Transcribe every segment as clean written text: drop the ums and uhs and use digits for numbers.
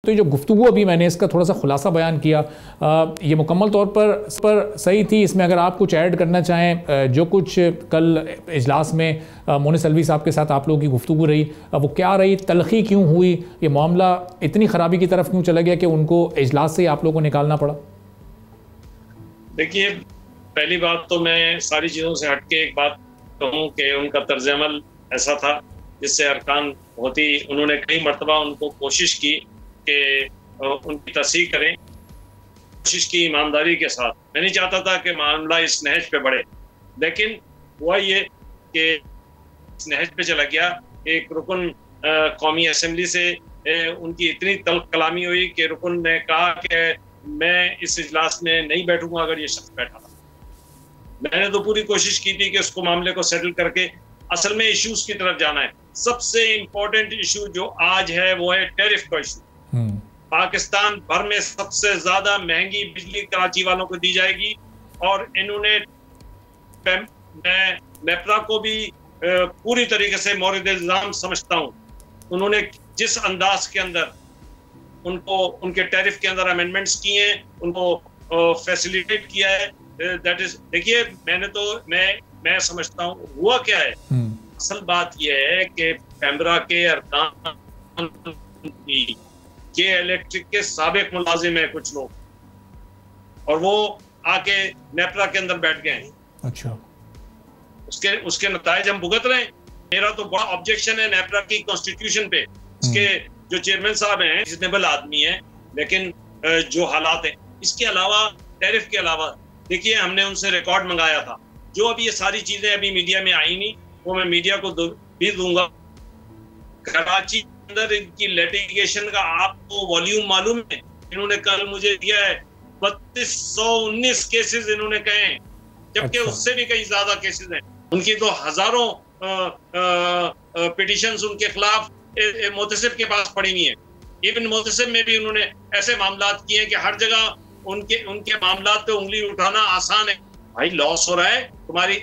तो जो गुफ्तगू अभी मैंने इसका थोड़ा सा खुलासा बयान किया, ये मुकम्मल तौर पर सही थी। इसमें अगर आप कुछ ऐड करना चाहें, जो कुछ कल इजलास में मोनिस अलवी साहब के साथ आप लोगों की गुफ्तगू रही, वो क्या रही, तलखी क्यों हुई, ये मामला इतनी ख़राबी की तरफ क्यों चला गया कि उनको इजलास से आप लोगों को निकालना पड़ा? देखिए, पहली बात तो मैं सारी चीज़ों से हट के एक बात कहूँ कि उनका तर्ज अमल ऐसा था जिससे अरकान बहुत ही, उन्होंने कई मरतबा उनको कोशिश की कि उनकी तस्हीह करें, कोशिश की ईमानदारी के साथ। मैं नहीं चाहता था कि मामला इस नहज पे बढ़े, लेकिन हुआ ये कि इस नहज पे चला गया। एक रुकन कौमी असम्बली से उनकी इतनी तल्ख कलामी हुई कि रुकन ने कहा कि मैं इस इजलास में नहीं बैठूंगा अगर ये शख्स बैठा था। मैंने तो पूरी कोशिश की थी कि उसको मामले को सेटल करके असल में इश्यूज की तरफ जाना है। सबसे इम्पोर्टेंट इशू जो आज है वो है टैरिफ का इशू। पाकिस्तान भर में सबसे ज्यादा महंगी बिजली कराची वालों को दी जाएगी, और इन्होंने, मैं नेपरा को भी पूरी तरीके से मौरिद इल्जाम समझता हूँ। उन्होंने जिस अंदाज के अंदर उनको उनके टैरिफ के अंदर अमेंडमेंट्स किए हैं, उनको फैसिलिटेट किया है, दैट इज, देखिए मैं समझता हूँ हुआ क्या है। असल बात यह है कि पैमरा के अरकान के इलेक्ट्रिक के साबिक मुलाजिम है कुछ लोग, और वो आके नेपरा के अंदर बैठ गए हैं। अच्छा, उसके नताइज हम भुगत रहे हैं। मेरा तो बड़ा ऑब्जेक्शन है नेपरा की कॉन्स्टिट्यूशन पे। इसके जो चेयरमैन साहब हैं रिजनेबल आदमी हैं, लेकिन जो हालात हैं, इसके अलावा टैरिफ के अलावा देखिए, हमने उनसे रिकॉर्ड मंगाया था। जो अभी ये सारी चीजें अभी मीडिया में आई नहीं, वो मैं मीडिया को भी दूंगा। कराची अंदर इनकी लिटिगेशन का आपको वॉल्यूम मालूम है? इन्होंने कल मुझे दिया है 3219 केसेस इन्होंने कहे हैं, जबकि उससे भी कहीं ज्यादा केसेस हैं। उनकी तो हजारों पिटिशंस उनके खिलाफ मोहतसिब के पास पड़ी हुई है। इवन मोहतसिब में भी उन्होंने ऐसे मामलात किए हैं कि हर जगह उनके मामलात पे उंगली उठाना आसान है। भाई लॉस हो रहा है,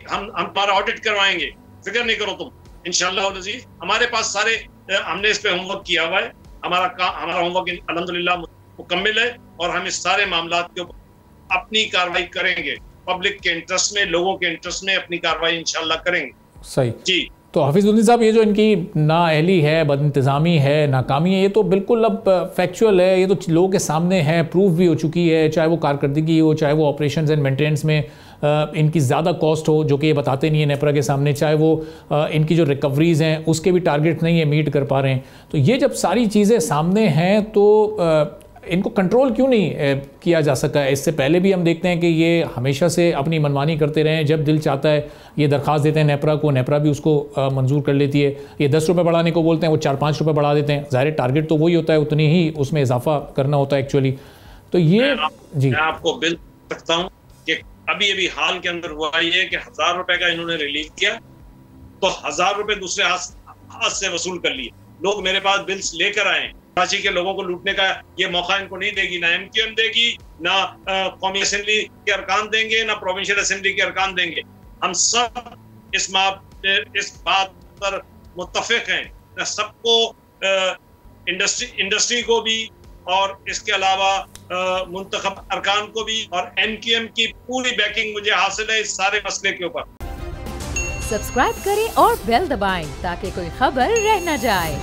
हम तुम्हारा ऑडिट करवाएंगे, फिक्र नहीं करो तुम, इंशाअल्लाह अज़ीज़। हमारे पास सारे, हमने इस पे होमवर्क किया हुआ है। हमारा होमवर्क अल्हम्दुलिल्लाह मुकम्मिल है, और हम इस सारे मामलात के ऊपर अपनी कार्रवाई करेंगे। पब्लिक के इंटरेस्ट में, लोगों के इंटरेस्ट में अपनी कार्रवाई इंशाअल्लाह करेंगे। सही जी। तो हफीज़ुद्दीन साहब, ये जो इनकी नाअहली है, बदइंतज़ामी है, नाकामी है, ये तो बिल्कुल अब फैक्चुअल है। ये तो लोगों के सामने है, प्रूफ भी हो चुकी है। चाहे वो कारकर्दगी हो, चाहे वो ऑपरेशंस एंड मेंटेनेंस में इनकी ज़्यादा कॉस्ट हो, जो कि ये बताते नहीं है नेपरा के सामने, चाहे वो इनकी जो रिकवरीज़ हैं उसके भी टारगेट नहीं है मीट कर पा रहे हैं। तो ये जब सारी चीज़ें सामने हैं तो इनको कंट्रोल क्यों नहीं किया जा सका? इससे पहले भी हम देखते हैं कि ये हमेशा से अपनी मनमानी करते रहे हैं। जब दिल चाहता है ये दरख्वास्त देते हैं नेपरा को, नेपरा भी उसको मंजूर कर लेती है। ये 10 रुपये बढ़ाने को बोलते हैं, वो 4-5 रुपये बढ़ा देते हैं। ज़ाहिर टारगेट तो वही होता है, उतनी ही उसमें इजाफा करना होता है एक्चुअली। तो ये जी, मैं आपको बिल सकता हूँ कि अभी हाल के अंदर हुआ ये कि 1000 रुपये का इन्होंने रिलीज किया, तो 1000 रुपये दूसरे हाथ से वसूल कर लिए। लोग मेरे पास बिल्स लेकर आए। कराची के लोगों को लूटने का ये मौका इनको नहीं देगी, ना MQM देगी, ना कौमी असेंबली के अरकान देंगे, ना प्रोविंशियल असेंबली के अरकान देंगे। हम सब इस बात पर मुत्तफिक हैं। सबको, इंडस्ट्री को भी, और इसके अलावा मुंतखब अरकान को भी, और MQM की पूरी बैकिंग मुझे हासिल है इस सारे मसले के ऊपर। सब्सक्राइब करें और बेल दबाएं ताकि कोई खबर रह न जाए।